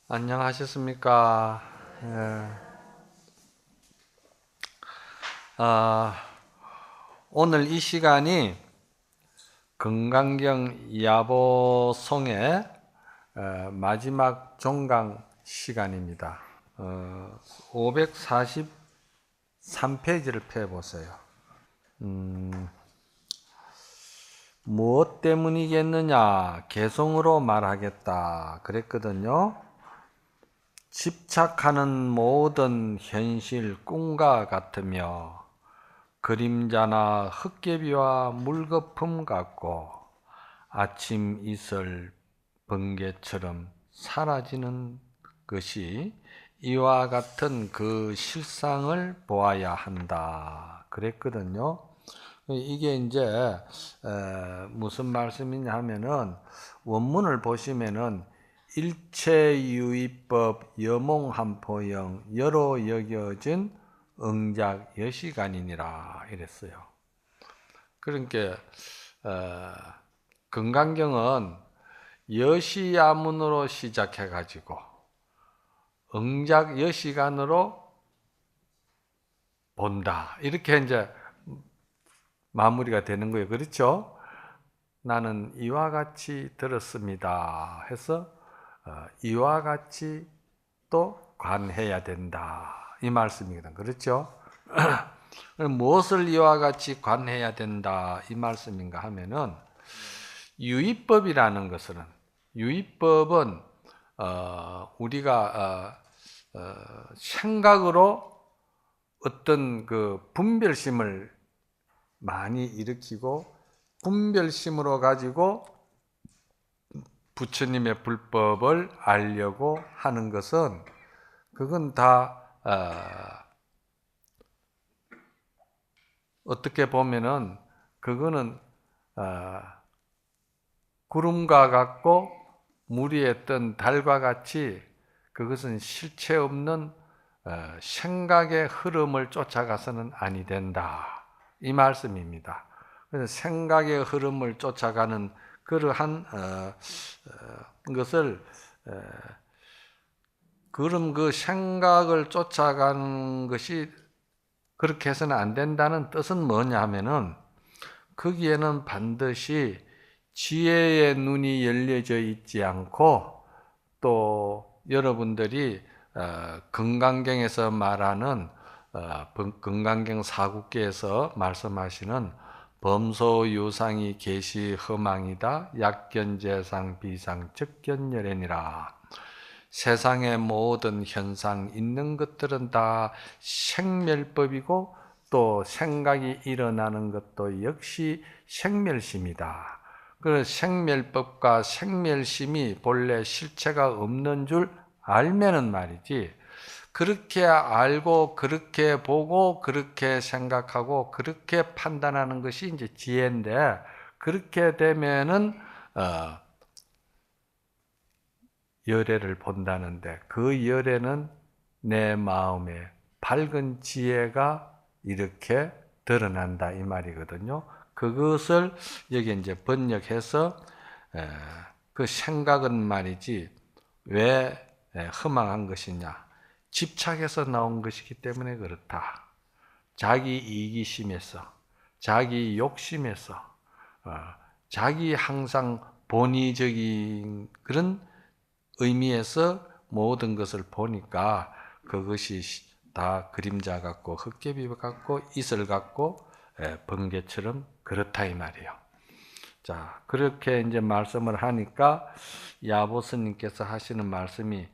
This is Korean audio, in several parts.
안녕하셨습니까? 예. 아, 오늘 이 시간이 금강경 야보송의 마지막 종강 시간입니다. 543페이지를 펴보세요. 무엇 때문이겠느냐? 개성으로 말하겠다. 그랬거든요. 집착하는 모든 현실 꿈과 같으며 그림자나 흙개비와 물거품 같고 아침 이슬 번개처럼 사라지는 것이 이와 같은 그 실상을 보아야 한다. 그랬거든요. 이게 이제 무슨 말씀이냐 하면은 원문을 보시면은 일체유의법 여몽한포영 여로 여겨진 응작 여시간이니라 이랬어요. 그러니까 금강경은 여시야문으로 시작해 가지고 응작 여시간으로 본다. 이렇게 이제 마무리가 되는 거예요. 그렇죠? 나는 이와 같이 들었습니다. 해서 이와 같이 또 관해야 된다. 이 말씀이거든. 그렇죠? 무엇을 이와 같이 관해야 된다. 이 말씀인가 하면은 유의법이라는 것은 유의법은 우리가 생각으로 어떤 그 분별심을 많이 일으키고 분별심으로 가지고 부처님의 불법을 알려고 하는 것은 그건 다 어떻게 보면은 그거는 구름과 같고 물 위에 뜬 달과 같이 그것은 실체 없는 생각의 흐름을 쫓아가서는 아니 된다. 이 말씀입니다. 그래서 생각의 흐름을 쫓아가는 그러한 것을 그럼 그 생각을 쫓아가는 것이 그렇게 해서는 안 된다는 뜻은 뭐냐 하면은 거기에는 반드시 지혜의 눈이 열려져 있지 않고 또 여러분들이 금강경에서 말하는 금강경 사국계에서 말씀하시는 범소유상이 계시 허망이다 약견재상 비상 즉견열애니라. 세상의 모든 현상 있는 것들은 다 생멸법이고 또 생각이 일어나는 것도 역시 생멸심이다. 그래서 생멸법과 생멸심이 본래 실체가 없는 줄 알면은 말이지, 그렇게 알고 그렇게 보고 그렇게 생각하고 그렇게 판단하는 것이 이제 지혜인데, 그렇게 되면은 열애를 본다는데 그 열애는 내 마음에 밝은 지혜가 이렇게 드러난다 이 말이거든요. 그것을 여기 이제 번역해서 그 생각은 말이지 왜 허망한 것이냐? 집착해서 나온 것이기 때문에 그렇다. 자기 이기심에서, 자기 욕심에서, 자기 항상 본의적인 그런 의미에서 모든 것을 보니까 그것이 다 그림자 같고 흙개비 같고 이슬 같고 번개처럼 그렇다 이 말이에요. 자, 그렇게 이제 말씀을 하니까 야보 스님께서 하시는 말씀이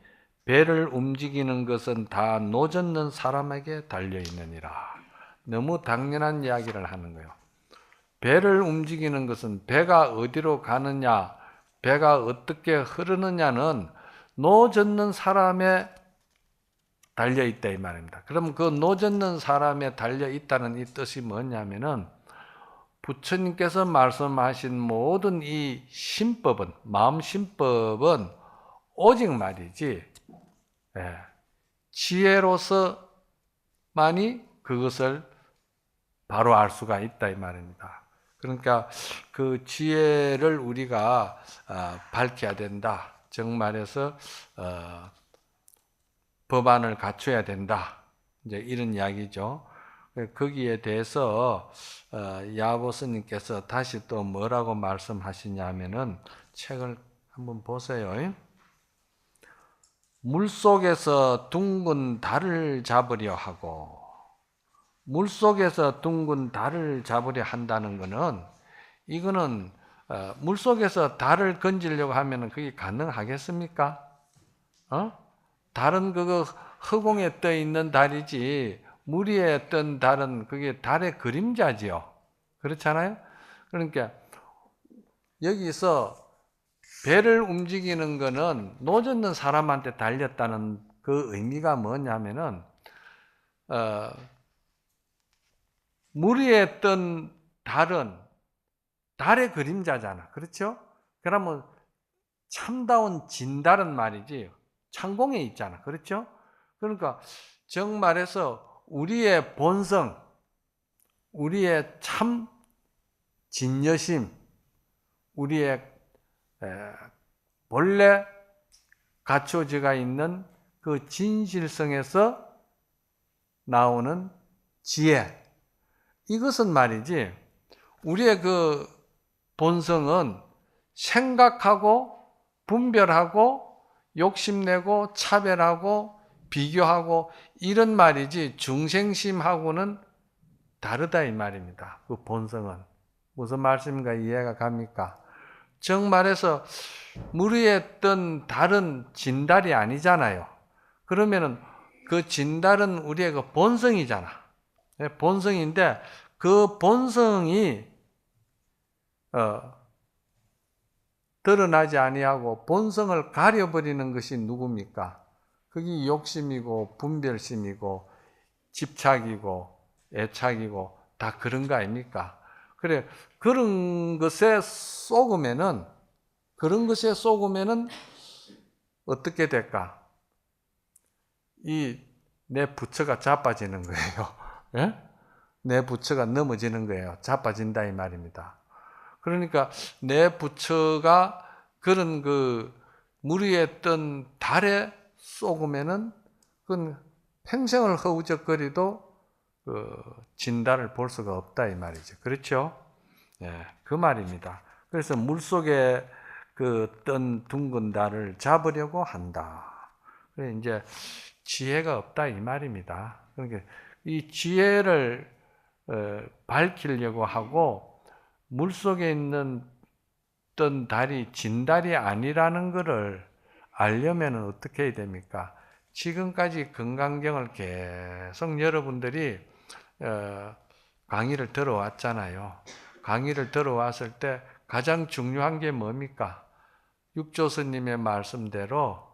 배를 움직이는 것은 다 노젓는 사람에게 달려 있느니라. 너무 당연한 이야기를 하는 거예요. 배를 움직이는 것은 배가 어디로 가느냐, 배가 어떻게 흐르느냐는 노젓는 사람에 달려있다 이 말입니다. 그럼 그 노젓는 사람에 달려있다는 이 뜻이 뭐냐면은 부처님께서 말씀하신 모든 이 심법은, 마음 심법은 오직 말이지 지혜로서만이 그것을 바로 알 수가 있다 이 말입니다. 그러니까 그 지혜를 우리가 밝혀야 된다. 정말해서 법안을 갖춰야 된다. 이제 이런 이야기죠. 거기에 대해서 야보스님께서 다시 또 뭐라고 말씀하시냐면은 책을 한번 보세요. 물속에서 둥근 달을 잡으려 하고, 물속에서 둥근 달을 잡으려 한다는 것은, 이거는 물속에서 달을 건지려고 하면 그게 가능하겠습니까? 달은 그거 허공에 떠 있는 달이지, 물 위에 뜬 달은 그게 달의 그림자지요. 그렇잖아요? 그러니까 여기서 배를 움직이는 거는 노젓는 사람한테 달렸다는 그 의미가 뭐냐면은, 물 위에 뜬 달은 달의 그림자잖아. 그렇죠? 그러면 참다운 진달은 말이지, 창공에 있잖아. 그렇죠? 그러니까 정말해서 우리의 본성, 우리의 참 진여심, 우리의 본래 갖춰져가 있는 그 진실성에서 나오는 지혜, 이것은 말이지, 우리의 그 본성은 생각하고 분별하고 욕심내고 차별하고 비교하고 이런 말이지, 중생심하고는 다르다 이 말입니다. 그 본성은. 무슨 말씀인가 이해가 갑니까? 정말해서 물 위에 뜬 달은 진달이 아니잖아요. 그러면은 그 진달은 우리의 그 본성이잖아. 본성인데 그 본성이 드러나지 아니하고 본성을 가려버리는 것이 누굽니까? 그게 욕심이고 분별심이고 집착이고 애착이고 다 그런 거 아닙니까? 그래, 그런 것에 속으면은 어떻게 될까? 내 부처가 자빠지는 거예요. 예? 내 부처가 넘어지는 거예요. 자빠진다 이 말입니다. 그러니까 내 부처가 그런 그 물 위에 뜬 달에 쏘으면은 그건 평생을 허우적거리도 그 진달을 볼 수가 없다 이 말이죠. 그렇죠? 예, 그 말입니다. 그래서 물 속에 그 뜬 둥근 달을 잡으려고 한다. 그래 이제 지혜가 없다 이 말입니다. 그러니까 이 지혜를 밝히려고 하고 물속에 있는 뜬 달이 진달이 아니라는 것을 알려면 어떻게 해야 됩니까? 지금까지 건강경을 계속 여러분들이 강의를 들어왔잖아요. 강의를 들어왔을 때 가장 중요한 게 뭡니까? 육조스님의 말씀대로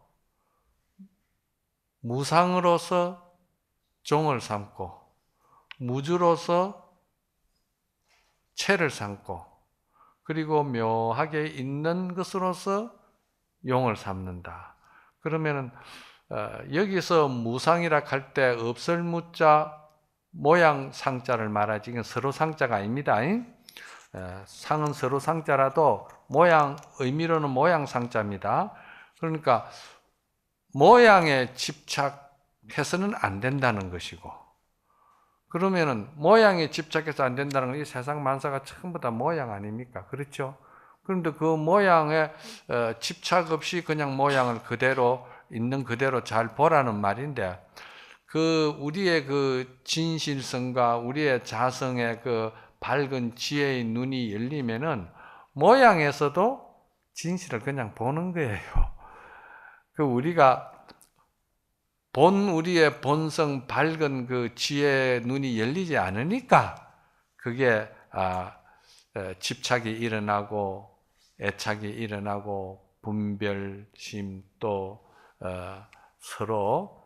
무상으로서 종을 삼고 무주로서 체를 삼고 그리고 묘하게 있는 것으로서 용을 삼는다. 그러면은 여기서 무상이라 할 때 없을 무자 모양 상자를 말하지, 이건 서로 상자가 아닙니다. 상은 서로 상자라도 모양 의미로는 모양 상자입니다. 그러니까 모양에 집착해서는 안 된다는 것이고, 그러면은 모양에 집착해서 안 된다는 건 이 세상 만사가 전부 다 모양 아닙니까? 그렇죠? 그런데 그 모양에 집착 없이 그냥 모양을 그대로 있는 그대로 잘 보라는 말인데, 그 우리의 그 진실성과 우리의 자성의 그 밝은 지혜의 눈이 열리면은 모양에서도 진실을 그냥 보는 거예요. 그 우리가 우리의 본성 밝은 그 지혜의 눈이 열리지 않으니까 그게 집착이 일어나고 애착이 일어나고 분별심 또 서로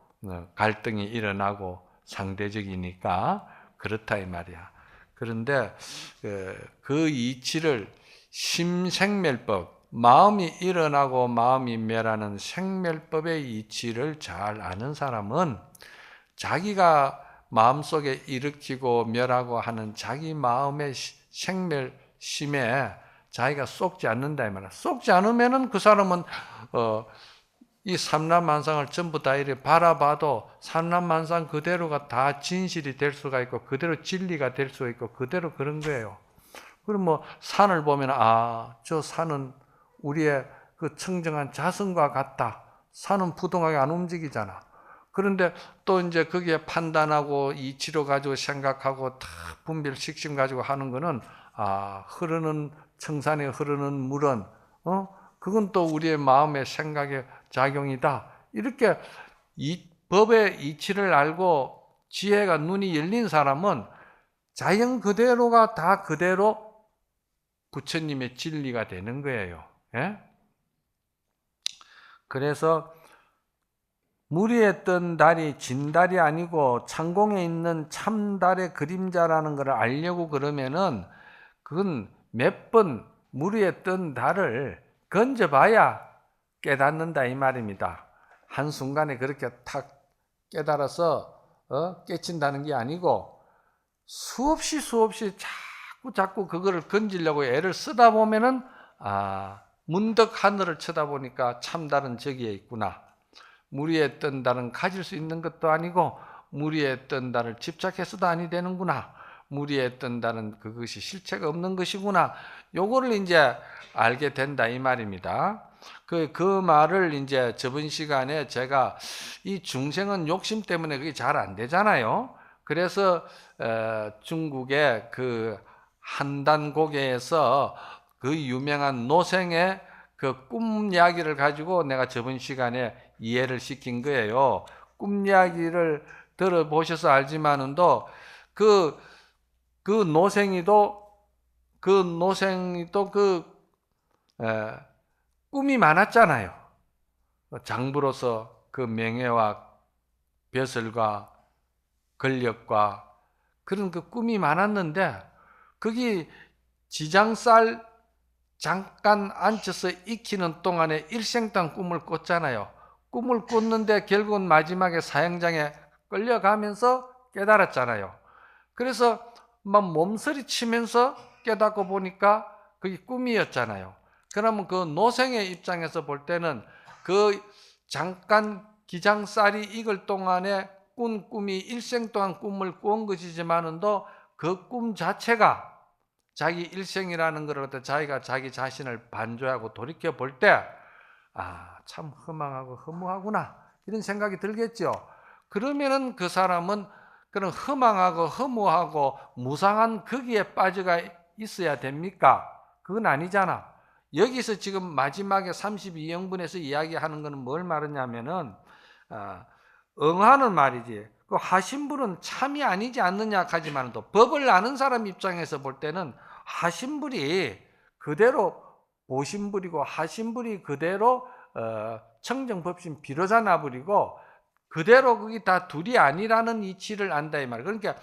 갈등이 일어나고 상대적이니까 그렇다 이 말이야. 그런데 그 이치를 심생멸법, 마음이 일어나고 마음이 멸하는 생멸법의 이치를 잘 아는 사람은 자기가 마음속에 일으키고 멸하고 하는 자기 마음의 생멸심에 자기가 쏙지 않는다 이 말이야. 쏙지 않으면은 그 사람은 이 삼라만상을 전부 다 이렇게 바라봐도 삼라만상 그대로가 다 진실이 될 수가 있고 그대로 진리가 될 수가 있고 그대로 그런 거예요. 그럼 뭐 산을 보면 저 산은 우리의 그 청정한 자성과 같다. 산은 부동하게 안 움직이잖아. 그런데 또 이제 거기에 판단하고 이치로 가지고 생각하고 다 분별 식심 가지고 하는 거는 흐르는 청산에 흐르는 물은 그건 또 우리의 마음의 생각의 작용이다. 이렇게 이 법의 이치를 알고 지혜가 눈이 열린 사람은 자연 그대로가 다 그대로 부처님의 진리가 되는 거예요. 예? 그래서 물 위에 뜬 달이 진달이 아니고 창공에 있는 참달의 그림자라는 걸 알려고 그러면은 그건 몇 번 물 위에 뜬 달을 건져봐야 깨닫는다 이 말입니다. 한순간에 그렇게 탁 깨달아서 깨친다는 게 아니고 수없이 자꾸 그거를 건지려고 애를 쓰다 보면은 문득 하늘을 쳐다보니까 참달은 저기에 있구나. 물 위에 뜬 달은 가질 수 있는 것도 아니고 물 위에 뜬 달을 집착해서도 아니 되는구나. 물 위에 뜬 달은 그것이 실체가 없는 것이구나. 요거를 이제 알게 된다 이 말입니다. 그 말을 이제 저번 시간에 제가 이 중생은 욕심 때문에 그게 잘 안 되잖아요. 그래서 중국의 그 한단고개에서 그 유명한 노생의 그 꿈 이야기를 가지고 내가 저번 시간에 이해를 시킨 거예요. 꿈 이야기를 들어보셔서 알지만은도 그 노생이도 꿈이 많았잖아요. 장부로서 그 명예와 벼슬과 권력과 그런 그 꿈이 많았는데 거기 지장쌀 잠깐 앉혀서 익히는 동안에 일생당 꿈을 꿨잖아요. 꿈을 꿨는데 결국은 마지막에 사형장에 끌려가면서 깨달았잖아요. 그래서 막 몸서리 치면서 깨닫고 보니까 그게 꿈이었잖아요. 그러면 그 노생의 입장에서 볼 때는 그 잠깐 기장쌀이 익을 동안에 꾼 꿈이 일생 동안 꿈을 꾼 것이지만은도 그 꿈 자체가 자기 일생이라는 것을 갖다 자기가 자기 자신을 반조하고 돌이켜 볼 때 참 허망하고 허무하구나 이런 생각이 들겠죠. 그러면은 그 사람은 그런 허망하고 허무하고 무상한 거기에 빠져가 있어야 됩니까? 그건 아니잖아. 여기서 지금 마지막에 32영분에서 이야기하는 것은 뭘 말하냐면은 응하는 말이지. 그 하신불은 참이 아니지 않느냐 하지만 또 법을 아는 사람 입장에서 볼 때는 하신불이 그대로 보신불이고 하신불이 그대로 청정법신 비로자 나불이고 그대로 그게 다 둘이 아니라는 이치를 안다 이 말이에요. 그러니까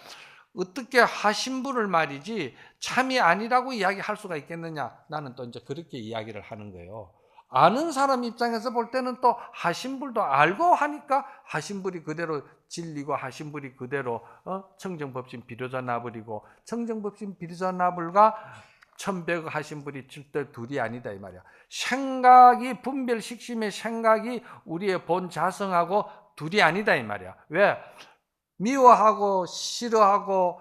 어떻게 하신불을 말이지 참이 아니라고 이야기할 수가 있겠느냐. 나는 또 이제 그렇게 이야기를 하는 거예요. 아는 사람 입장에서 볼 때는 또 하신불도 알고 하니까 하신불이 그대로 진리고 하신불이 그대로 청정법신 비로자 나불이고 청정법신 비로자 나불과 천백 하신불이 절대 둘이 아니다 이 말이야. 생각이 분별 식심의 생각이 우리의 본 자성하고 둘이 아니다 이 말이야. 왜? 미워하고 싫어하고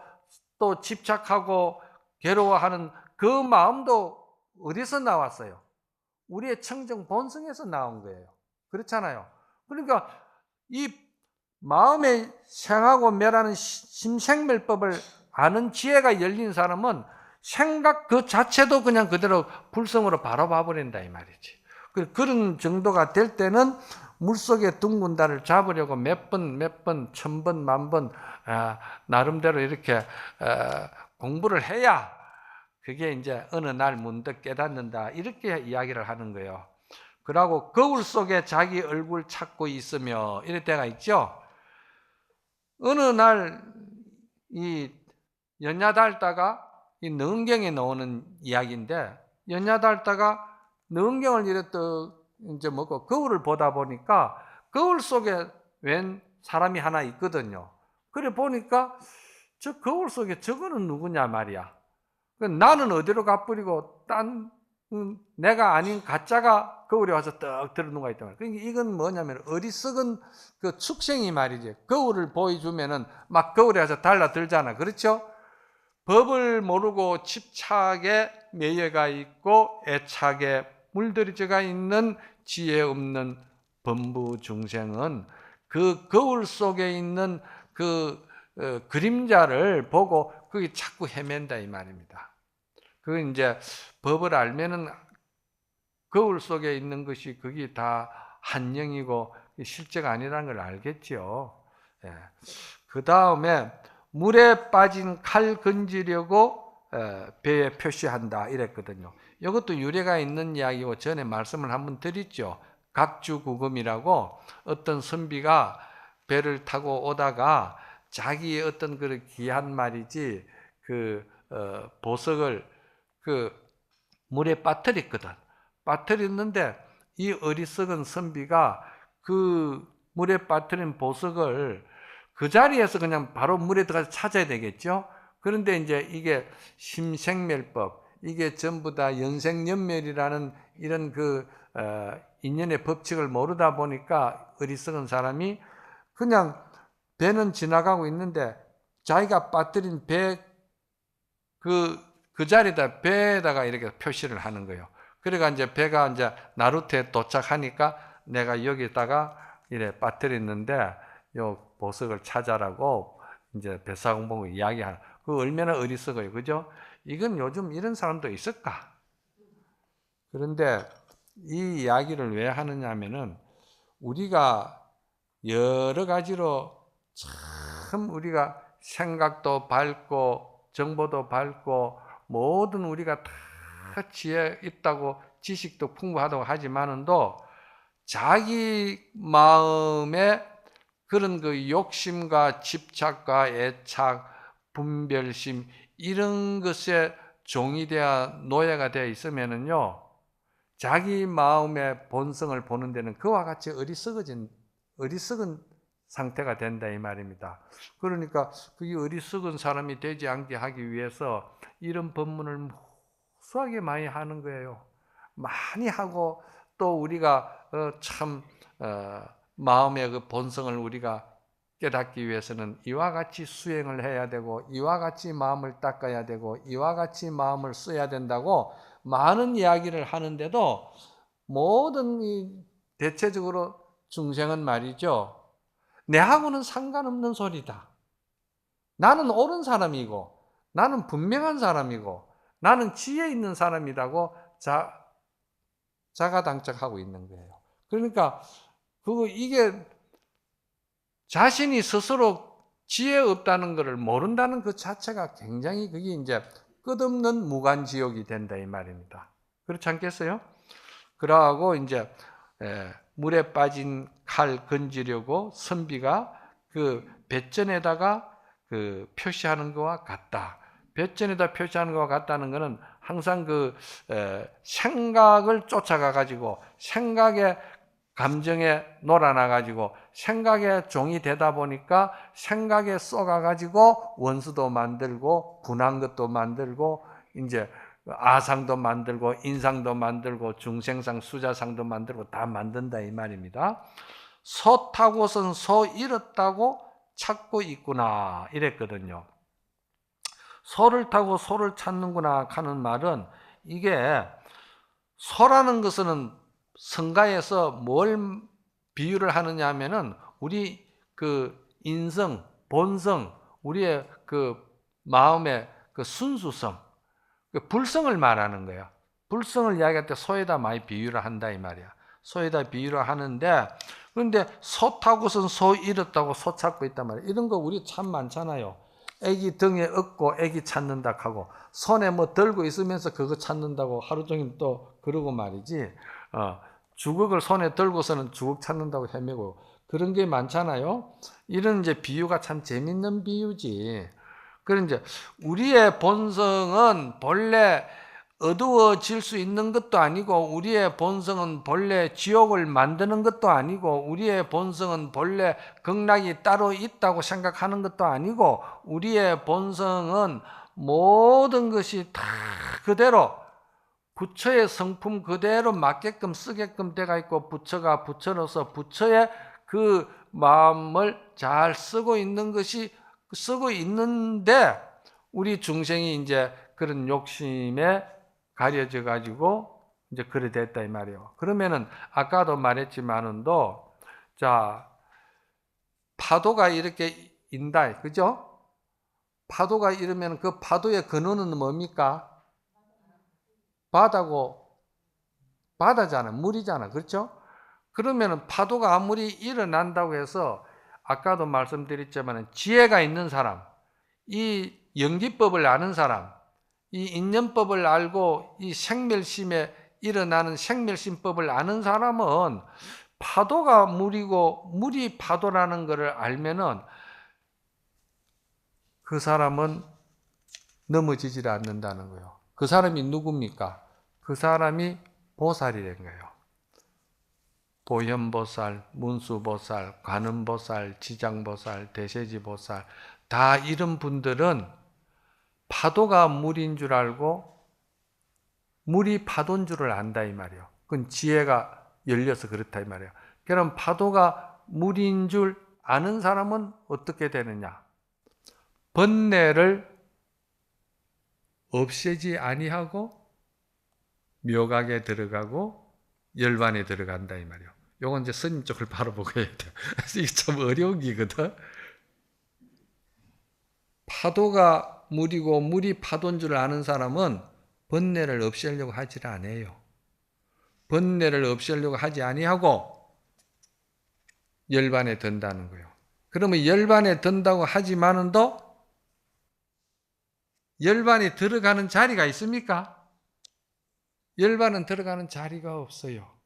또 집착하고 괴로워하는 그 마음도 어디서 나왔어요? 우리의 청정 본성에서 나온 거예요. 그렇잖아요. 그러니까 이 마음의 생하고 멸하는 심생멸법을 아는 지혜가 열린 사람은 생각 그 자체도 그냥 그대로 불성으로 바로 봐버린다 이 말이지. 그런 정도가 될 때는 물속에 둥근 달을 잡으려고 몇 번, 천 번, 만 번 나름대로 이렇게 공부를 해야 그게 이제 어느 날 문득 깨닫는다 이렇게 이야기를 하는 거예요. 그러고 거울 속에 자기 얼굴 찾고 있으며 이럴 때가 있죠. 어느 날 이 연야달다가 이 능경에 나오는 이야기인데 연야달다가 능경을 이랬다 이제 먹고 거울을 보다 보니까 거울 속에 웬 사람이 하나 있거든요. 그래 보니까 저 거울 속에 저거는 누구냐 말이야. 나는 어디로 가버리고 딴 내가 아닌 가짜가 거울에 와서 떡 들어누가 있단 말이에요. 그러니까 이건 뭐냐면 어리석은 그 축생이 말이지. 거울을 보여주면은 막 거울에 와서 달라들잖아. 그렇죠? 법을 모르고 집착에 매여가 있고 애착에 물들여가 있는 지혜 없는 범부 중생은 그 거울 속에 있는 그 그림자를 보고 거기 자꾸 헤맨다 이 말입니다. 그 이제 법을 알면은 거울 속에 있는 것이 그게 다 한영이고 실제가 아니라는 걸 알겠지요. 예. 그 다음에 물에 빠진 칼 건지려고 배에 표시한다 이랬거든요. 이것도 유래가 있는 이야기고 전에 말씀을 한번 드렸죠. 각주구금이라고 어떤 선비가 배를 타고 오다가 자기의 어떤 그 귀한 말이지 보석을 그 물에 빠뜨렸거든. 빠뜨렸는데 이 어리석은 선비가 그 물에 빠뜨린 보석을 그 자리에서 그냥 바로 물에 들어가서 찾아야 되겠죠. 그런데 이제 이게 심생멸법, 이게 전부 다 연생연멸이라는 이런 인연의 법칙을 모르다 보니까 어리석은 사람이 그냥 배는 지나가고 있는데 자기가 빠뜨린 배 그 자리에다 배에다가 이렇게 표시를 하는 거예요. 그러니까 이제 배가 이제 나루터에 도착하니까 내가 여기다가 이래 빠뜨렸는데 요 보석을 찾아라고 이제 뱃사공보고 이야기하는 그 얼마나 어리석어요. 그죠? 이건 요즘 이런 사람도 있을까? 그런데 이 이야기를 왜 하느냐 하면은 우리가 여러 가지로 참 우리가 생각도 밝고 정보도 밝고 모든 우리가 다 지혜 있다고 지식도 풍부하다고 하지만은도 자기 마음에 그런 그 욕심과 집착과 애착, 분별심 이런 것에 종이 되어 노예가 되어 있으면은요 자기 마음의 본성을 보는 데는 그와 같이 어리석은 상태가 된다 이 말입니다. 그러니까 그게 어리석은 사람이 되지 않게 하기 위해서 이런 법문을 무수하게 많이 하는 거예요. 많이 하고 또 우리가 마음의 그 본성을 우리가 깨닫기 위해서는 이와 같이 수행을 해야 되고 이와 같이 마음을 닦아야 되고 이와 같이 마음을 써야 된다고 많은 이야기를 하는데도 모든 이 대체적으로 중생은 말이죠. 내하고는 상관없는 소리다. 나는 옳은 사람이고 나는 분명한 사람이고 나는 지혜 있는 사람이라고 자가당착하고 있는 거예요. 그러니까 이게 자신이 스스로 지혜 없다는 것을 모른다는 그 자체가 굉장히 그게 이제 끝없는 무간지옥이 된다 이 말입니다. 그렇지 않겠어요? 그러고 이제 물에 빠진 칼 건지려고 선비가 그 뱃전에다가 그 표시하는 것과 같다. 뱃전에다 표시하는 것과 같다는 것은 항상 생각을 쫓아가 가지고 생각의 감정에 놀아나 가지고 생각의 종이 되다 보니까 생각에 쏘가 가지고 원수도 만들고 분한 것도 만들고 이제 아상도 만들고 인상도 만들고 중생상 수자상도 만들고 다 만든다 이 말입니다. 소 타고선 소 잃었다고 찾고 있구나 이랬거든요. 소를 타고 소를 찾는구나 하는 말은 이게 소라는 것은 성가에서 뭘 비유를 하느냐 하면은 우리 그 인성, 본성, 우리의 그 마음의 그 순수성, 그 불성을 말하는 거예요. 불성을 이야기할 때 소에다 많이 비유를 한다 이 말이야. 소에다 비유를 하는데 그런데 소 타고선 소 잃었다고 소 찾고 있단 말이야. 이런 거 우리 참 많잖아요. 애기 등에 업고 애기 찾는다 하고 손에 뭐 들고 있으면서 그거 찾는다고 하루 종일 또 그러고 말이지. 주걱을 손에 들고서는 주걱 찾는다고 헤매고 그런 게 많잖아요. 이런 이제 비유가 참 재밌는 비유지. 그런 이제 우리의 본성은 본래 어두워질 수 있는 것도 아니고 우리의 본성은 본래 지옥을 만드는 것도 아니고 우리의 본성은 본래 극락이 따로 있다고 생각하는 것도 아니고 우리의 본성은 모든 것이 다 그대로 부처의 성품 그대로 맞게끔 쓰게끔 돼가 있고, 부처가 부처로서 부처의 그 마음을 잘 쓰고 있는데 우리 중생이 이제 그런 욕심에 가려져 가지고 이제 그래 됐다 이 말이에요. 그러면은 아까도 말했지만은도, 자, 파도가 이렇게 인다, 그죠? 파도가 이러면 그 파도의 근원은 뭡니까? 바다잖아, 물이잖아, 그렇죠? 그러면은 파도가 아무리 일어난다고 해서 아까도 말씀드렸지만 지혜가 있는 사람, 이 연기법을 아는 사람, 이 인연법을 알고 이 생멸심에 일어나는 생멸심법을 아는 사람은 파도가 물이고 물이 파도라는 것을 알면은 그 사람은 넘어지질 않는다는 거예요. 그 사람이 누굽니까? 그 사람이 보살이란 거예요. 보현보살, 문수보살, 관음보살, 지장보살, 대세지보살, 다 이런 분들은 파도가 물인 줄 알고 물이 파도인 줄을 안다 이 말이에요. 그건 지혜가 열려서 그렇다 이 말이에요. 그럼 파도가 물인 줄 아는 사람은 어떻게 되느냐? 번뇌를 없애지 아니하고 묘각에 들어가고 열반에 들어간다 이 말이에요. 요건 이제 스님 쪽을 바로 보고 해야 돼요. 이게 참 어려운 기거든. 파도가 물이고 물이 파도인 줄 아는 사람은 번뇌를 없애려고 하지 않아요. 번뇌를 없애려고 하지 아니하고 열반에 든다는 거예요. 그러면 열반에 든다고 하지만은도 열반에 들어가는 자리가 있습니까? 열반은 들어가는 자리가 없어요.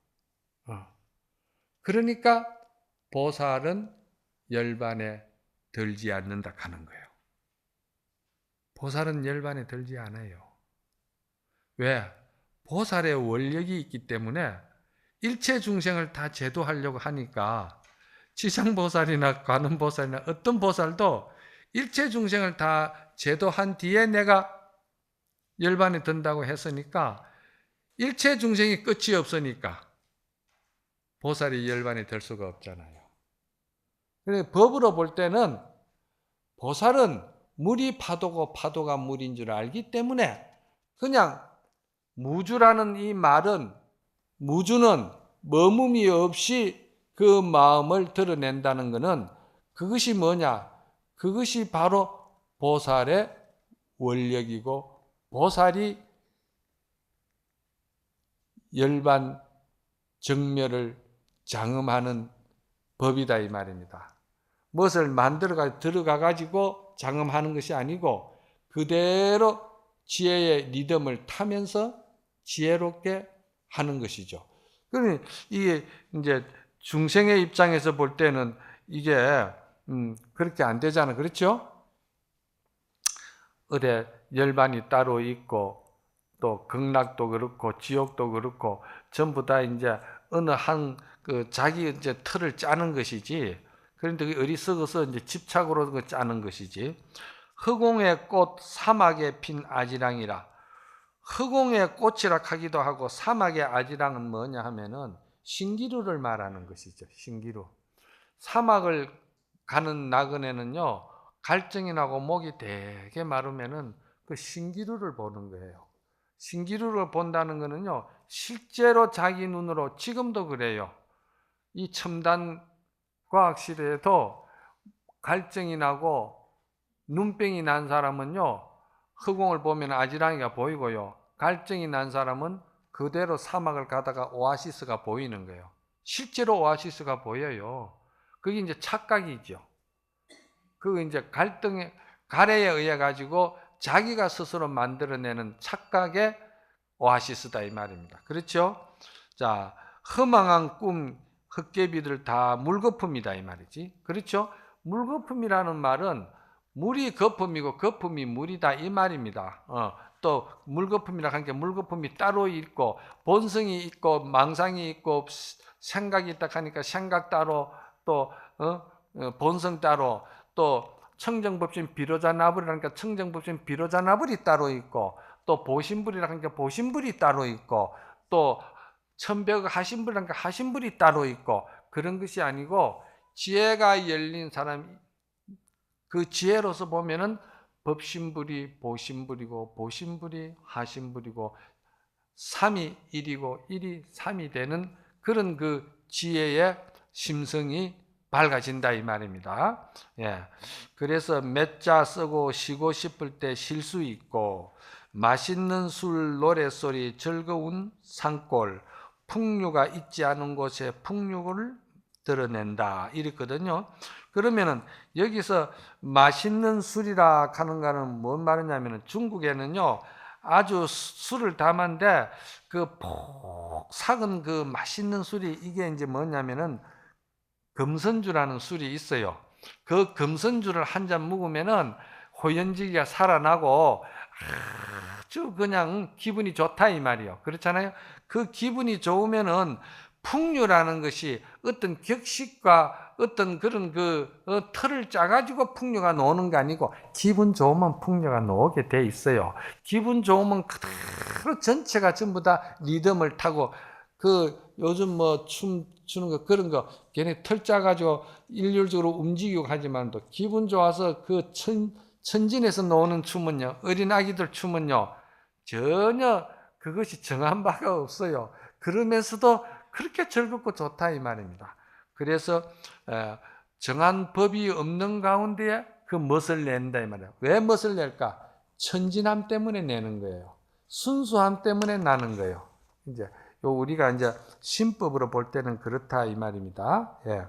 그러니까 보살은 열반에 들지 않는다 하는 거예요. 보살은 열반에 들지 않아요. 왜? 보살의 원력이 있기 때문에 일체 중생을 다 제도하려고 하니까 지상보살이나 관음보살이나 어떤 보살도 일체 중생을 다 제도한 뒤에 내가 열반에 든다고 했으니까 일체 중생이 끝이 없으니까 보살이 열반에 들 수가 없잖아요. 그래서 법으로 볼 때는 보살은 물이 파도고 파도가 물인 줄 알기 때문에 그냥 무주라는 이 말은, 무주는 머금이 없이 그 마음을 드러낸다는 것은 그것이 뭐냐? 그것이 바로 보살의 원력이고 보살이 열반 정멸을 장엄하는 법이다 이 말입니다. 무엇을 만들어가 들어가 가지고 장엄하는 것이 아니고 그대로 지혜의 리듬을 타면서 지혜롭게 하는 것이죠. 그러니 이게 이제 중생의 입장에서 볼 때는 이게 그렇게 안 되잖아, 그렇죠? 어디 열반이 따로 있고 또 극락도 그렇고 지옥도 그렇고 전부 다 이제 어느 한 그 자기 이제 틀을 짜는 것이지. 그런데 어리석어서 이제 집착으로 짜는 것이지. 허공의 꽃 사막에 핀 아지랑이라. 허공의 꽃이라 하기도 하고 사막의 아지랑은 뭐냐 하면은 신기루를 말하는 것이죠. 신기루. 사막을 가는 나그네는요 갈증이 나고 목이 되게 마르면은 그 신기루를 보는 거예요. 신기루를 본다는 것은요 실제로 자기 눈으로 지금도 그래요. 이 첨단 과학 시대에도 갈증이 나고 눈병이 난 사람은요 허공을 보면 아지랑이가 보이고요. 갈증이 난 사람은 그대로 사막을 가다가 오아시스가 보이는 거예요. 실제로 오아시스가 보여요. 그게 이제 착각이죠. 그 이제 가래에 의해 가지고 자기가 스스로 만들어내는 착각의 오아시스다 이 말입니다. 그렇죠? 자, 허망한 꿈, 헛개비들 다 물거품이다 이 말이지. 그렇죠? 물거품이라는 말은 물이 거품이고 거품이 물이다 이 말입니다. 또 물거품이라 하는 게 물거품이 따로 있고 본성이 있고 망상이 있고 생각이 있다 하니까 생각 따로 또 본성 따로 또 청정법신 비로자나불이라니까 청정법신 비로자나불이 따로 있고 또 보신불이라는 게 보신불이 따로 있고, 또 천벽 하신불이라는 게 하신불이 따로 있고, 그런 것이 아니고 지혜가 열린 사람, 그 지혜로서 보면은 법신불이 보신불이고, 보신불이 하신불이고, 3이 1이고 1이 3이 되는 그런 그 지혜의 심성이 밝아진다 이 말입니다. 예. 그래서 몇 자 쓰고 쉬고 싶을 때 쉴 수 있고, 맛있는 술, 노랫소리, 즐거운 산골, 풍류가 있지 않은 곳에 풍류를 드러낸다 이랬거든요. 그러면은 여기서 맛있는 술이라 하는 거는 뭔 말이냐면은, 중국에는요 아주 술을 담았는데 그 폭 삭은 그 맛있는 술이, 이게 이제 뭐냐면은 금선주라는 술이 있어요. 그 금선주를 한 잔 먹으면은 호연지기가 살아나고 아주 그냥 기분이 좋다 이 말이요. 그렇잖아요. 그 기분이 좋으면은 풍류라는 것이 어떤 격식과 어떤 그런 틀을 짜가지고 풍류가 나오는 게 아니고, 기분 좋으면 풍류가 나오게 돼 있어요. 기분 좋으면 그대로 전체가 전부 다 리듬을 타고, 요즘 뭐 춤 추는 거 그런 거 걔네 틀 짜가지고 일률적으로 움직이고 하지만, 또 기분 좋아서 그 천진에서 나오는 춤은요, 어린아기들 춤은요 전혀 그것이 정한 바가 없어요. 그러면서도 그렇게 즐겁고 좋다 이 말입니다. 그래서 정한 법이 없는 가운데에 그 멋을 낸다 이 말이에요. 왜 멋을 낼까? 천진함 때문에 내는 거예요. 순수함 때문에 나는 거예요. 이제 우리가 이제 신법으로 볼 때는 그렇다 이 말입니다. 예.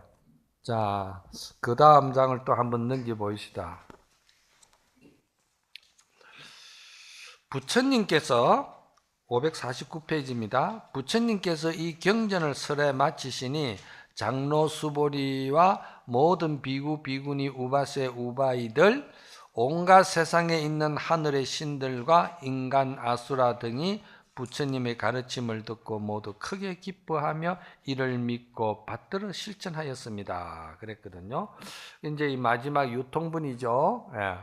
자, 그 다음 장을 또 한번 넘겨 보시다. 부처님께서 549페이지입니다. 부처님께서 이 경전을 설에 마치시니 장로 수보리와 모든 비구 비구니 우바세 우바이들, 온갖 세상에 있는 하늘의 신들과 인간 아수라 등이 부처님의 가르침을 듣고 모두 크게 기뻐하며 이를 믿고 받들어 실천하였습니다. 그랬거든요. 이제 이 마지막 유통분이죠. 예.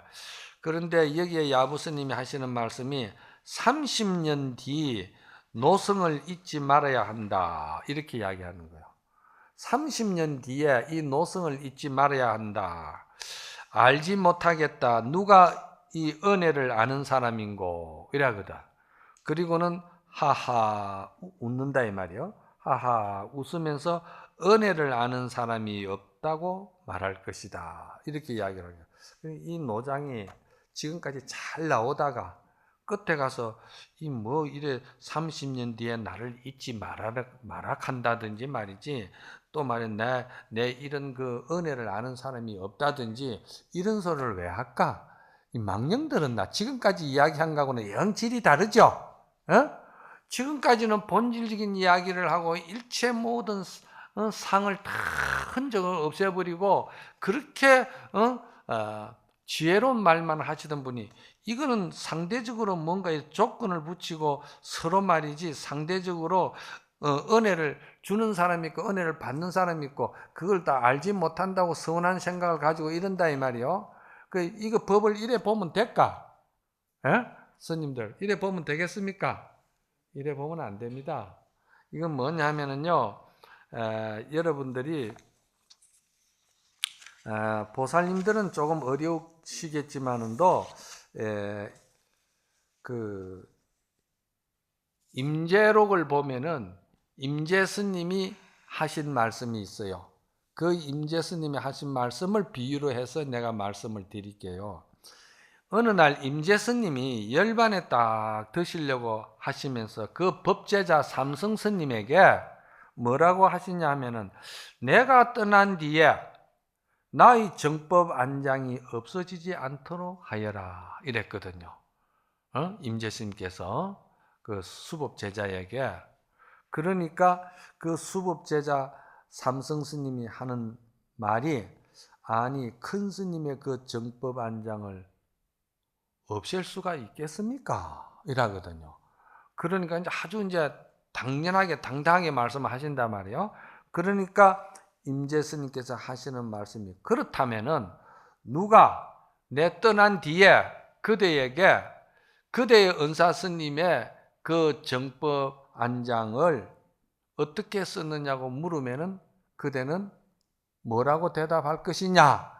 그런데 여기에 야부스님이 하시는 말씀이 30년 뒤 노성을 잊지 말아야 한다 이렇게 이야기하는 거예요. 30년 뒤에 이 노성을 잊지 말아야 한다. 알지 못하겠다. 누가 이 은혜를 아는 사람인고 이라거든. 그리고는 하하 웃는다 이 말이요. 하하 웃으면서 은혜를 아는 사람이 없다고 말할 것이다 이렇게 이야기를 해요. 이 노장이 지금까지 잘 나오다가 끝에 가서 이래 30년 뒤에 나를 잊지 말아간다든지 말이지, 또 말이야 내 이런 그 은혜를 아는 사람이 없다든지 이런 소리를 왜 할까? 이 망령들은 지금까지 이야기한 거하고는 영 질이 다르죠. 어? 지금까지는 본질적인 이야기를 하고 일체 모든 상을 다 흔적을 없애버리고 그렇게 지혜로운 말만 하시던 분이, 이거는 상대적으로 뭔가에 조건을 붙이고 서로 말이지, 상대적으로 은혜를 주는 사람이 있고 은혜를 받는 사람이 있고 그걸 다 알지 못한다고 서운한 생각을 가지고 이런다 이 말이요. 이거 법을 이래 보면 될까? 에? 스님들 이래 보면 되겠습니까? 이래 보면 안 됩니다. 이건 뭐냐 하면은요, 여러분들이 보살님들은 조금 어려우시겠지만은도 그 임재록을 보면은 임재 스님이 하신 말씀이 있어요. 그 임재 스님이 하신 말씀을 비유로 해서 내가 말씀을 드릴게요. 어느 날 임재 스님이 열반에 딱 드시려고 하시면서 그 법제자 삼성 스님에게 뭐라고 하시냐 하면은, 내가 떠난 뒤에 나의 정법 안장이 없어지지 않도록 하여라 이랬거든요. 임재 스님께서 그 수법 제자에게. 그러니까 그 수법 제자 삼성 스님이 하는 말이, 아니 큰 스님의 그 정법 안장을 없앨 수가 있겠습니까? 이라거든요. 그러니까 이제 아주 이제 당연하게 당당하게 말씀을 하신단 말이에요. 그러니까 임재 스님께서 하시는 말씀이, 그렇다면은 누가 내 떠난 뒤에 그대에게 그대의 은사 스님의 그 정법 안장을 어떻게 썼느냐고 물으면은 그대는 뭐라고 대답할 것이냐?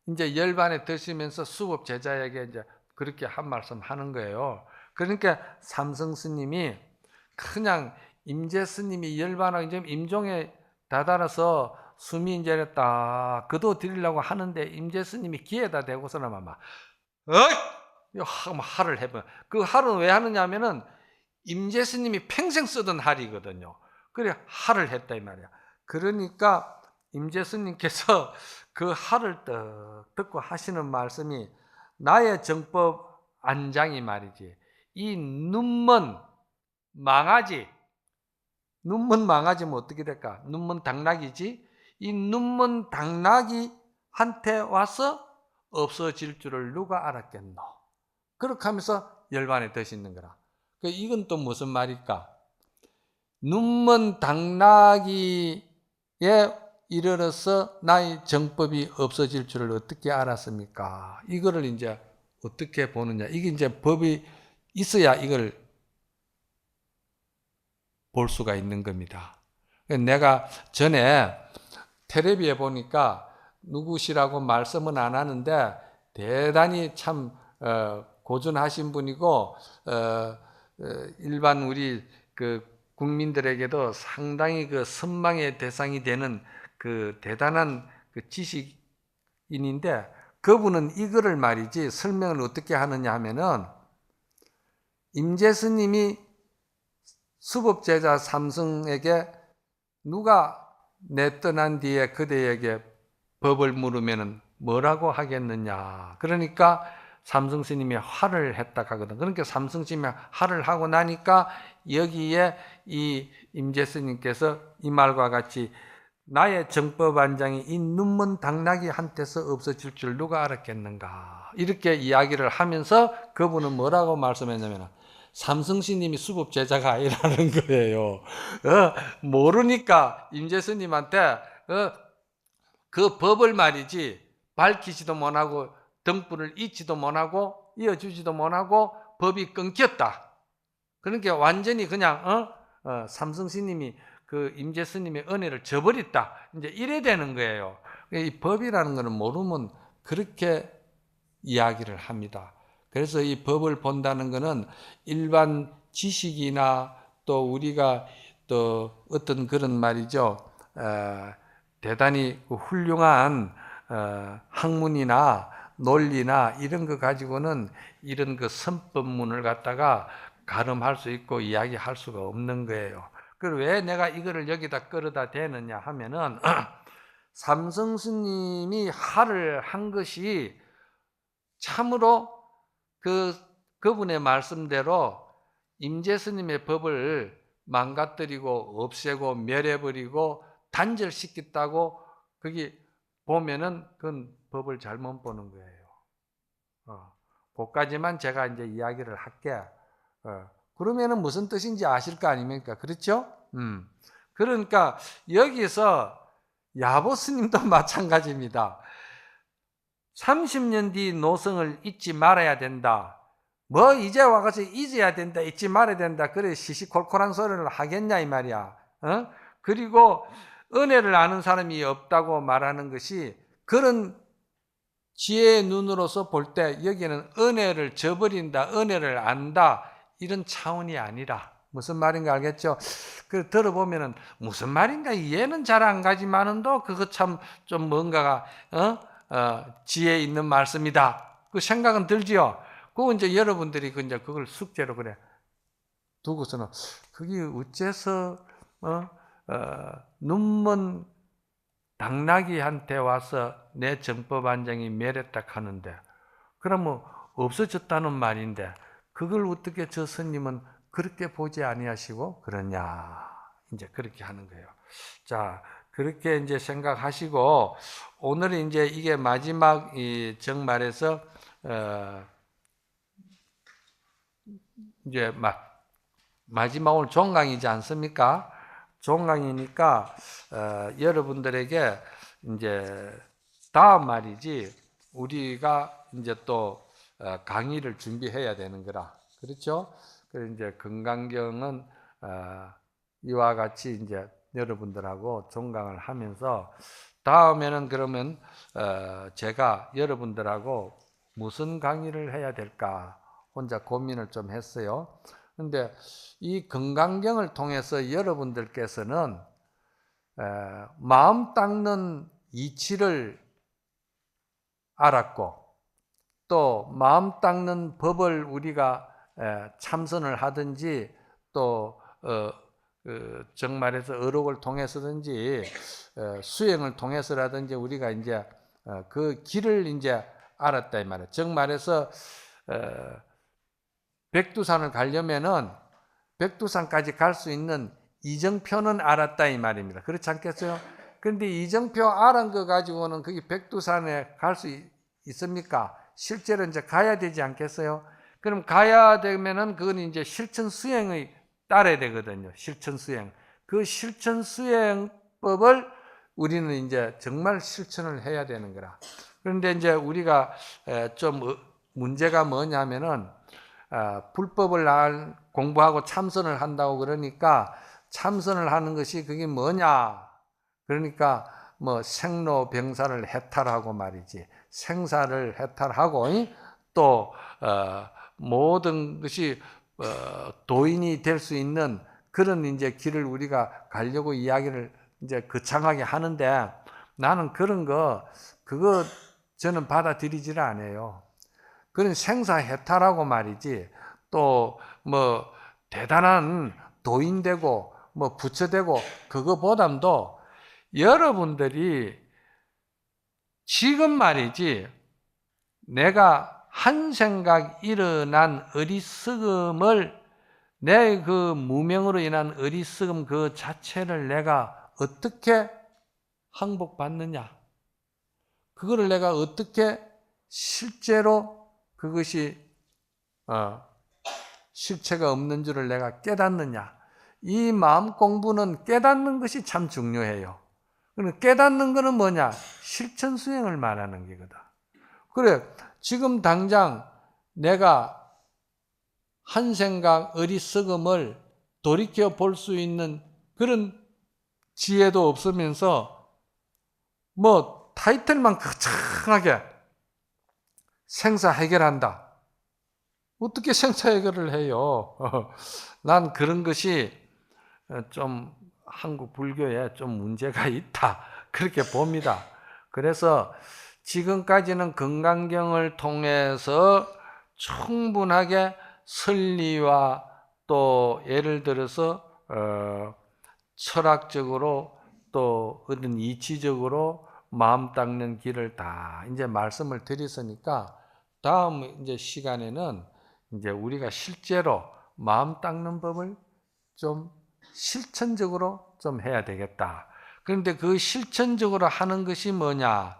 이제 열반에 드시면서 수법 제자에게 이제 그렇게 한 말씀 하는 거예요. 그러니까 삼성 스님이 그냥 임재 스님이 열반하고 이제 임종에 다다라서 숨이 이제 딱 그도 드리려고 하는데 임재 스님이 귀에다 대고서는 막 어이! 할을 해봐. 그 할은 왜 하느냐면은 임재 스님이 평생 쓰던 할이거든요. 그래 할을 했다 이 말이야. 그러니까 임재 스님께서 그 할을 떡 듣고 하시는 말씀이 나의 정법 안장이 말이지. 이 눈먼 망아지, 눈먼 망아지면 어떻게 될까? 눈먼 당나귀지. 이 눈먼 당나귀한테 와서 없어질 줄을 누가 알았겠노? 그렇게 하면서 열반에 드시는 거라. 이건 또 무슨 말일까? 눈먼 당나귀에 이르러서 나의 정법이 없어질 줄을 어떻게 알았습니까? 이거를 이제 어떻게 보느냐. 이게 이제 법이 있어야 이걸 볼 수가 있는 겁니다. 내가 전에 텔레비에 보니까 누구시라고 말씀은 안 하는데 대단히 참 고전하신 분이고 일반 우리 그 국민들에게도 상당히 그 선망의 대상이 되는 그 대단한 그 지식인인데 그분은 이거를 말이지 설명을 어떻게 하느냐 하면은 임재 스님이 수법제자 삼승에게 누가 내 떠난 뒤에 그대에게 법을 물으면은 뭐라고 하겠느냐. 그러니까 삼승 스님이 화를 했다 하거든. 그러니까 삼승 스님이 화를 하고 나니까 여기에 이 임재 스님께서 이 말과 같이 나의 정법 안장이 이 눈먼 당나귀한테서 없어질 줄 누가 알았겠는가. 이렇게 이야기를 하면서 그분은 뭐라고 말씀했냐면 삼승 스님이 수법 제자가 아니라는 거예요. 모르니까 임재 스님한테 그 법을 말이지 밝히지도 못하고 등불을 잊지도 못하고 이어주지도 못하고 법이 끊겼다. 그러니까 완전히 그냥 삼승 스님이 그 임재 스님의 은혜를 저버렸다. 이제 이래 되는 거예요. 이 법이라는 것은 모르면 그렇게 이야기를 합니다. 그래서 이 법을 본다는 것은 일반 지식이나 또 우리가 또 어떤 그런 말이죠. 대단히 훌륭한 학문이나 논리나 이런 거 가지고는 이런 그 선법문을 갖다가 가름할 수 있고 이야기할 수가 없는 거예요. 그리고 왜 내가 이거를 여기다 끌어다 대느냐 하면은 삼성 스님이 할을 한 것이 참으로 그분의 말씀대로 임재 스님의 법을 망가뜨리고 없애고 멸해버리고 단절시켰다고 거기 보면은 그건 법을 잘못 보는 거예요. 그까지만 제가 이제 이야기를 할게. 그러면은 무슨 뜻인지 아실 거 아닙니까? 그렇죠? 그러니까 여기서 야보 스님도 마찬가지입니다. 30년 뒤 노성을 잊지 말아야 된다. 뭐 이제 와가지고 잊어야 된다, 잊지 말아야 된다. 그래 시시콜콜한 소리를 하겠냐 이 말이야. 그리고 은혜를 아는 사람이 없다고 말하는 것이 그런 지혜의 눈으로서 볼 때 여기는 은혜를 저버린다, 은혜를 안다 이런 차원이 아니라 무슨 말인가 알겠죠? 그 들어보면은 무슨 말인가 이해는 잘 안 가지만은도 그거 참 좀 뭔가가 지혜 있는 말씀이다. 그 생각은 들지요. 그거 이제 여러분들이 이제 그걸 숙제로 그래 두고서는 그게 어째서 눈먼 당나귀한테 와서 내 정법 안장이 멸했다 하는데 그러면 없어졌다는 말인데 그걸 어떻게 저 스님은 그렇게 보지 아니하시고 그러냐 이제 그렇게 하는 거예요. 자 그렇게 이제 생각하시고 오늘은 이제 이게 마지막 이 정말에서 이제 마지막 오늘 종강이지 않습니까? 종강이니까 여러분들에게 이제 다음 말이지 우리가 이제 또 강의를 준비해야 되는 거라. 그렇죠? 그래서 이제 건강경은 이와 같이 이제 여러분들하고 종강을 하면서 다음에는 그러면 제가 여러분들하고 무슨 강의를 해야 될까 혼자 고민을 좀 했어요. 근데 이 건강경을 통해서 여러분들께서는 마음 닦는 이치를 알았고, 또 마음 닦는 법을 우리가 참선을 하든지 또 정말해서 어록을 통해서든지 수행을 통해서라든지 우리가 이제 그 길을 이제 알았다 이 말이에요. 정말해서 백두산을 가려면은 백두산까지 갈 수 있는 이정표는 알았다 이 말입니다. 그렇지 않겠어요? 그런데 이정표 알은 거 가지고는 그게 백두산에 갈 수 있습니까? 실제로 이제 가야 되지 않겠어요? 그럼 가야 되면은 그건 이제 실천 수행의 따라야 되거든요. 실천 수행. 그 실천 수행법을 우리는 이제 정말 실천을 해야 되는 거라. 그런데 이제 우리가 좀 문제가 뭐냐면은 불법을 공부하고 참선을 한다고 그러니까 참선을 하는 것이 그게 뭐냐? 그러니까 뭐 생로병사를 해탈하고 말이지. 생사를 해탈하고 또 모든 것이 도인이 될 수 있는 그런 이제 길을 우리가 가려고 이야기를 이제 거창하게 하는데 나는 그런 그거 저는 받아들이지를 않아요. 그런 생사 해탈하고 말이지. 또 뭐 대단한 도인 되고 뭐 부처 되고 그거보담도 여러분들이 지금 말이지 내가 한 생각 일어난 어리석음을 내 그 무명으로 인한 어리석음 그 자체를 내가 어떻게 항복받느냐, 그거를 내가 어떻게 실제로 그것이 실체가 없는 줄을 내가 깨닫느냐, 이 마음 공부는 깨닫는 것이 참 중요해요. 깨닫는 것은 뭐냐? 실천 수행을 말하는 게거든. 그래, 지금 당장 내가 한 생각 어리석음을 돌이켜 볼 수 있는 그런 지혜도 없으면서 뭐 타이틀만 거창하게 생사 해결한다. 어떻게 생사 해결을 해요? 난 그런 것이 좀 한국 불교에 좀 문제가 있다. 그렇게 봅니다. 그래서 지금까지는 건강경을 통해서 충분하게 설리와 또 예를 들어서 철학적으로 또 어떤 이치적으로 마음 닦는 길을 다 이제 말씀을 드렸으니까 다음 이제 시간에는 이제 우리가 실제로 마음 닦는 법을 좀 실천적으로 좀 해야 되겠다. 그런데 그 실천적으로 하는 것이 뭐냐?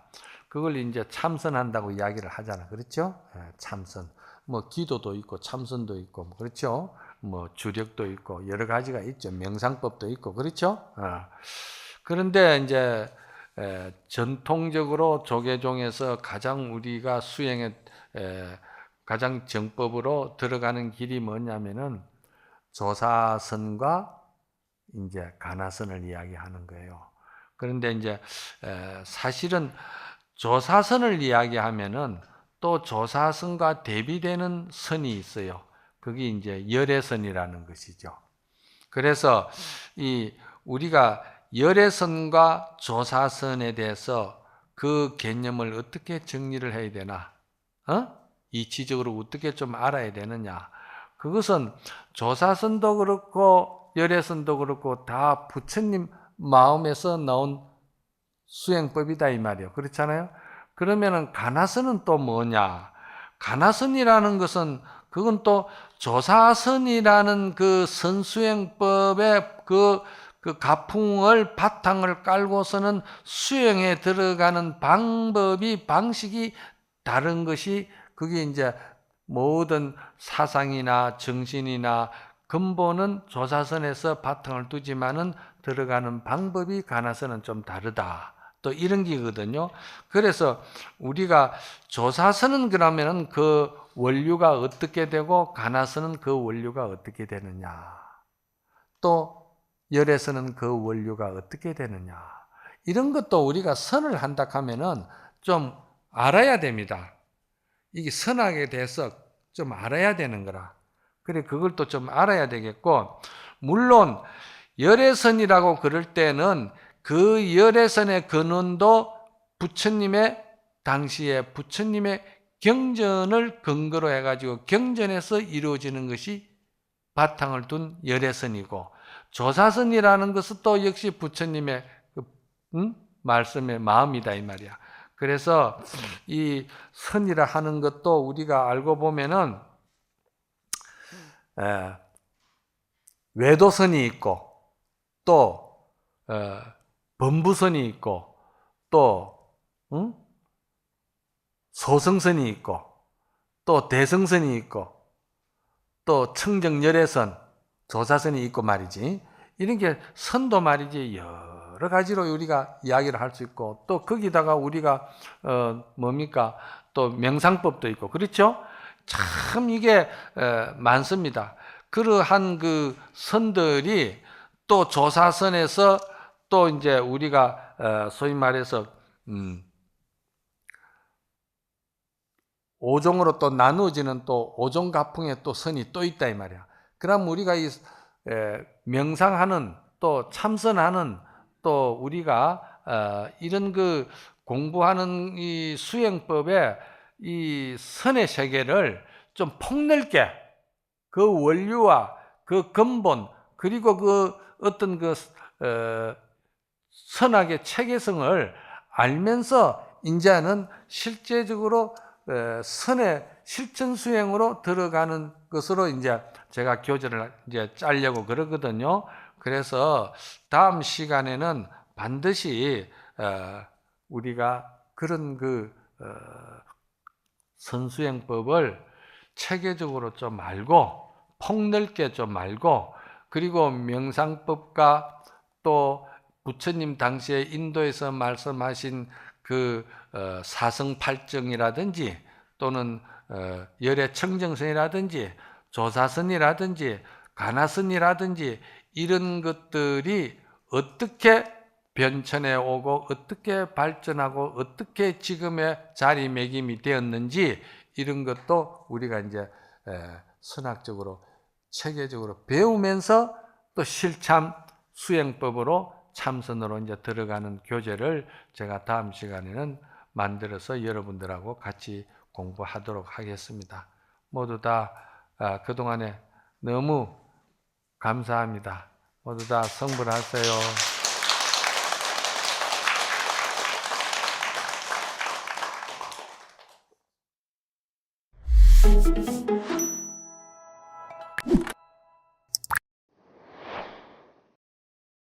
그걸 이제 참선한다고 이야기를 하잖아. 그렇죠? 참선. 뭐 기도도 있고 참선도 있고 그렇죠? 뭐 주력도 있고 여러 가지가 있죠. 명상법도 있고 그렇죠? 그런데 이제 전통적으로 조계종에서 가장 우리가 수행에 가장 정법으로 들어가는 길이 뭐냐면은 조사선과 이제 가나선을 이야기하는 거예요. 그런데 이제 사실은 조사선을 이야기하면은 또 조사선과 대비되는 선이 있어요. 그게 이제 열애선이라는 것이죠. 그래서 이 우리가 열애선과 조사선에 대해서 그 개념을 어떻게 정리를 해야 되나? 이치적으로 어떻게 좀 알아야 되느냐? 그것은 조사선도 그렇고 열애선도 그렇고 다 부처님 마음에서 나온 수행법이다 이 말이에요. 그렇잖아요? 그러면은 가나선은 또 뭐냐? 가나선이라는 것은 그건 또 조사선이라는 그 선수행법의 그 가풍을 바탕을 깔고서는 수행에 들어가는 방식이 다른 것이 그게 이제 모든 사상이나 정신이나 근본은 조사선에서 바탕을 두지만은 들어가는 방법이 가나선은 좀 다르다. 또 이런 게거든요. 그래서 우리가 조사서는 그러면은 그 원류가 어떻게 되고 가나서는 그 원류가 어떻게 되느냐, 또 열에서는 그 원류가 어떻게 되느냐, 이런 것도 우리가 선을 한다 하면은 좀 알아야 됩니다. 이게 선악에 대해서 좀 알아야 되는 거라. 그래, 그걸 또 좀 알아야 되겠고, 물론 열애선이라고 그럴 때는 그 열애선의 근원도 부처님의 당시에 부처님의 경전을 근거로 해가지고 경전에서 이루어지는 것이 바탕을 둔 열애선이고, 조사선이라는 것은 또 역시 부처님의 말씀의 마음이다 이 말이야. 그래서 이 선이라 하는 것도 우리가 알고 보면은 외도선이 있고, 또 범부선이 있고, 또 소승선이 있고, 또 대승선이 있고, 또 청정열애선, 조사선이 있고 말이지. 이런 게 선도 말이지 여러 가지로 우리가 이야기를 할 수 있고, 또 거기다가 우리가 뭡니까, 또 명상법도 있고, 그렇죠? 참 이게 많습니다. 그러한 그 선들이 또 조사선에서 또 이제 우리가 소위 말해서 5종으로 또 나누어지는 또 5종 가풍의 또 선이 또 있다 이 말이야. 그럼 우리가 이 명상하는 또 참선하는 또 우리가 이런 그 공부하는 이 수행법의 이 선의 세계를 좀 폭넓게 그 원류와 그 근본 그리고 그 어떤 그 선악의 체계성을 알면서 이제는 실제적으로 선의 실천 수행으로 들어가는 것으로 이제 제가 교재를 이제 짜려고 그러거든요. 그래서 다음 시간에는 반드시 우리가 그런 그 선수행법을 체계적으로 좀 알고 폭넓게 좀 알고, 그리고 명상법과 또 부처님 당시에 인도에서 말씀하신 그 사성팔정이라든지 또는 열의 청정선이라든지 조사선이라든지 가나선이라든지 이런 것들이 어떻게 변천해 오고 어떻게 발전하고 어떻게 지금의 자리매김이 되었는지 이런 것도 우리가 이제 선학적으로 체계적으로 배우면서 또 실참 수행법으로 참선으로 이제 들어가는 교재를 제가 다음 시간에는 만들어서 여러분들하고 같이 공부하도록 하겠습니다. 모두 다 그동안에 너무 감사합니다. 모두 다 성불하세요.